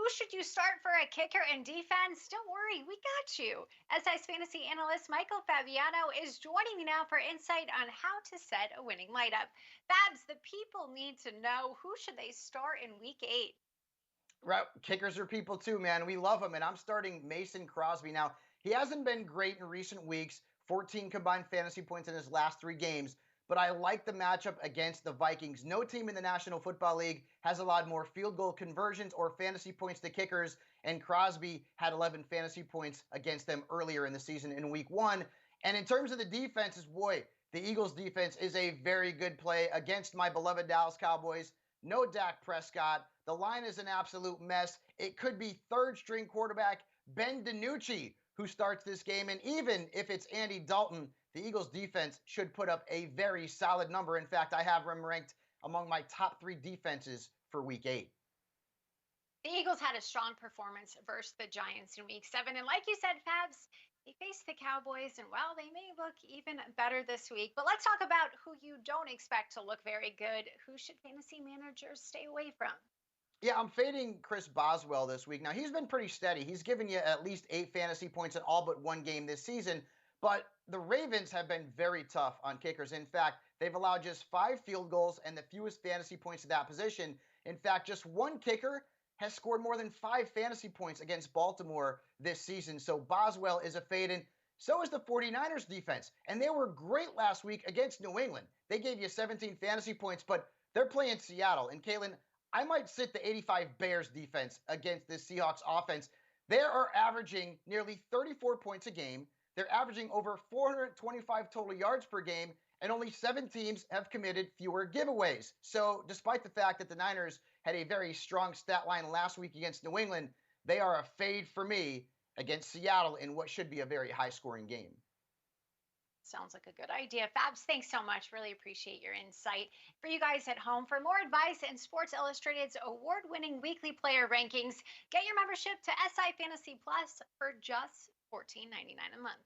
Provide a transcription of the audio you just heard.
Who should you start for a kicker and defense? Don't worry, we got you. SI's fantasy analyst Michael Fabiano is joining me now for insight on how to set a winning lineup. Fabs, the people need to know who should they start in week 8. Right, kickers are people too, man. We love them, and I'm starting Mason Crosby now. He hasn't been great in recent weeks. 14 combined fantasy points in his last 3 games, but I like the matchup against the Vikings. No team in the National Football League has allowed more field goal conversions or fantasy points to kickers, and Crosby had 11 fantasy points against them earlier in the season in Week 1. And in terms of the defenses, boy, the Eagles' defense is a very good play against my beloved Dallas Cowboys. No Dak Prescott. The line is an absolute mess. It could be third string quarterback Ben DiNucci who starts this game. And even if it's Andy Dalton, the Eagles defense should put up a very solid number. In fact, I have them ranked among my top 3 defenses for week 8. The Eagles had a strong performance versus the Giants in week 7. And like you said, Fabs, they faced the Cowboys, and well, they may look even better this week. But let's talk about who you don't expect to look very good. Who should fantasy managers stay away from? Yeah, I'm fading Chris Boswell this week. Now, he's been pretty steady. He's given you at least 8 fantasy points in all but 1 game this season. But the Ravens have been very tough on kickers. In fact, they've allowed just 5 field goals and the fewest fantasy points to that position. In fact, just one kicker has scored more than 5 fantasy points against Baltimore this season. So Boswell is a fade, and so is the 49ers defense. And they were great last week against New England. They gave you 17 fantasy points, but they're playing Seattle. And Kaitlin, I might sit the 85 Bears defense against this Seahawks offense. They are averaging nearly 34 points a game. They're averaging over 425 total yards per game, and only 7 teams have committed fewer giveaways. So, despite the fact that the Niners had a very strong stat line last week against New England, they are a fade for me against Seattle in what should be a very high scoring game. Sounds like a good idea. Fabs, thanks so much. Really appreciate your insight. For you guys at home, for more advice and Sports Illustrated's award winning weekly player rankings, get your membership to SI Fantasy Plus for just $14.99 a month.